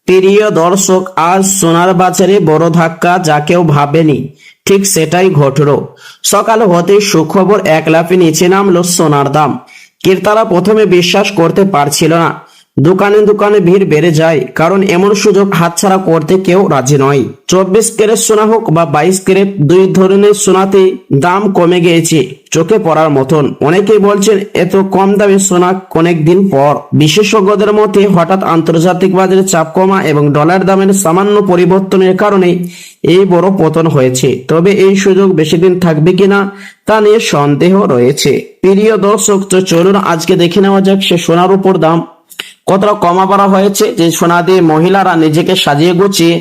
প্রিয় দর্শক, আজ সোনার বাজারে বড় ধাক্কা যা কেউ ভাবেনি, ঠিক সেটাই ঘটল। সকাল হতেই সুখবর, এক লাফে নিচে নামলো সোনার দাম। ক্রেতারা প্রথমে বিশ্বাস করতে পারছিল না। দোকানে দোকানে ভিড় বেড়ে যায়, কারণ এমন সুযোগ হাতছাড়া করতে কেউ রাজি নয়। 24 ক্যারেট সোনা হোক বা 22 ক্যারেট, দুই ধরনের সোনাতে দাম কমে গিয়েছে চোখে পড়ার মতন। অনেকেই বলছেন এত কম দামে সোনা অনেক দিন পর। বিশেষজ্ঞদের মতে হঠাৎ আন্তর্জাতিক বাজারে চাপ কমা এবং ডলার দামের সামান্য পরিবর্তনের কারণে এই বড় পতন হয়েছে। তবে এই সুযোগ বেশি দিন থাকবে কিনা তা নিয়ে সন্দেহ রয়েছে। প্রিয় দর্শক, তো চলুন আজকে দেখে নেওয়া যাক সে সোনার উপর দাম কতটা কমা করা হয়েছে, যে সোনা দিয়ে মহিলারা নিজেকে সাজিয়ে গুছিয়ে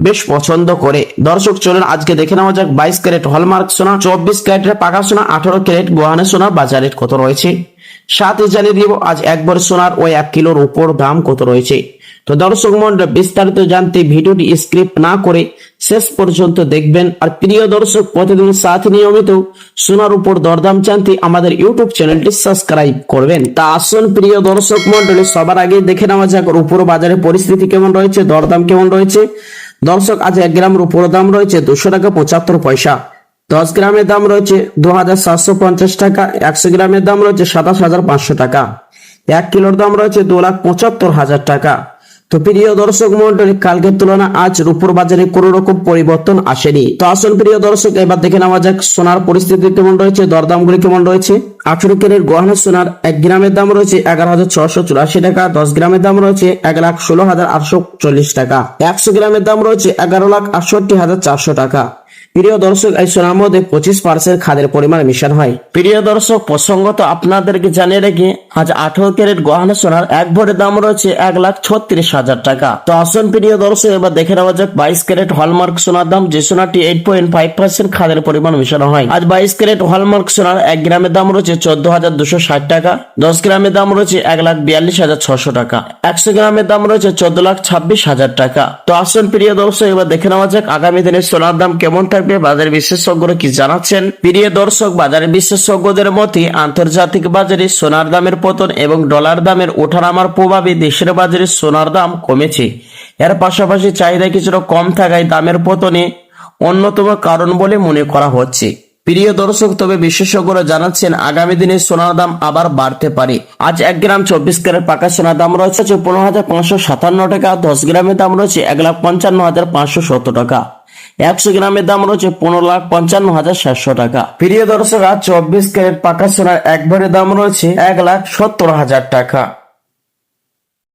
বেশ পছন্দ করে। দর্শক চলুন আজকে দেখে নেওয়া যাক 22 ক্যারেট হলমার্ক সোনা, 24 ক্যারেটের পাকা সোনা, 18 ক্যারেট গহনা সোনা বাজারে কত রয়েছে। সাথে জানিয়ে দিব আজ একবার সোনার ওই 1 কিলোর উপর দাম কত রয়েছে। তো দর্শক মন্ডল, বিস্তারিত জানতে ভিডিওটি স্ক্রিপ্ট না করে শেষ পর্যন্ত দেখবেন। আর প্রিয় দর্শক, প্রতিদিনের সাথে নিয়মিত সোনার উপর দরদাম জানতে আমাদের ইউটিউব চ্যানেলটি সাবস্ক্রাইব করবেন। তা আসুন প্রিয় দর্শক মন্ডলী, সবার আগে দেখে নেওয়া যাক উপর বাজারে পরিস্থিতি কেমন রয়েছে, দরদাম কেমন রয়েছে। দর্শক, আজ 1 গ্রামের উপর দাম রয়েছে 200 টাকা 75 পয়সা। 10 গ্রামের দাম রয়েছে 2750 টাকা। 100 গ্রামের দাম রয়েছে 27,500 টাকা। 1 কিলোর দাম রয়েছে 2,75,000 টাকা। তো প্রিয় দর্শক মন্ডলী, কালকের তুলনা আজ রূপোর বাজারে কোনো রকম পরিবর্তন আসেনি। তো আসুন প্রিয় দর্শক, এবার দেখে নেওয়া যাক সোনার পরিস্থিতি কেমন রয়েছে, দরদামগুলি কেমন রয়েছে। 18 ক্যারেট গহনা সোনার 1 গ্রামের দাম রয়েছে 11,684 টাকা। 10 গ্রামের দাম রয়েছে 1,16,840 টাকা। 100 গ্রামের দাম রয়েছে 11,68,400 টাকা। প্রিয় দর্শক, এই সোনার মধ্যে 25% খাদের পরিমাণ মিশানো হয়। প্রিয় দর্শক, প্রসঙ্গত আপনাদেরকে জানিয়ে রেখে আজ 18 ক্যারেট গহনা সোনার 1 ভরির দাম রয়েছে 1,36,000 টাকা। তো আসুন প্রিয় দর্শক, এবার দেখে নেওয়া যাক 22 ক্যারেট হলমার্ক সোনার দাম, যে সোনাটি 8.5% খাদের পরিমাণ মিশানো হয়। আজ 22 ক্যারেট হলমার্ক সোনার 1 গ্রামের দাম রয়েছে 14,260 টাকা। 10 গ্রামের দাম রয়েছে 1,42,600 টাকা। 100 গ্রামের দাম রয়েছে 14,26,000 টাকা। তো আসুন প্রিয় দর্শক, এবার দেখে নেওয়া যাক আগামী দিনের সোনার দাম কেমন থাকবে, বাজার বিশেষজ্ঞরা কি জানাচ্ছেন। প্রিয় দর্শক, বাজার বিশেষজ্ঞদের মতে আন্তর্জাতিক বাজারে সোনার দামের পতন এবং ডলার দামের ওঠানামার প্রভাবে দেশের বাজারে সোনার দাম কমেছে। এর পাশাপাশি চাহিদা কিছুটা কম থাকায় দামের পতনে অন্যতম কারণ বলে মনে করা হচ্ছে। প্রিয় দর্শক, তবে বিশেষজ্ঞরা জানাচ্ছেন আগামী দিনে সোনার দাম আবার বাড়তে পারে। আজ 1 গ্রাম 24 ক্যারেট পাকা সোনার দাম রয়েছে 15,557 টাকা। 10 গ্রামের দাম রয়েছে 1,55,570 টাকা। 100 গ্রামের দাম রয়েছে 15,55,700 টাকা। প্রিয় দর্শক, আজ 24 ক্যারেট পাকা সোনার 1 ভরির দাম রয়েছে 1,70,000 টাকা।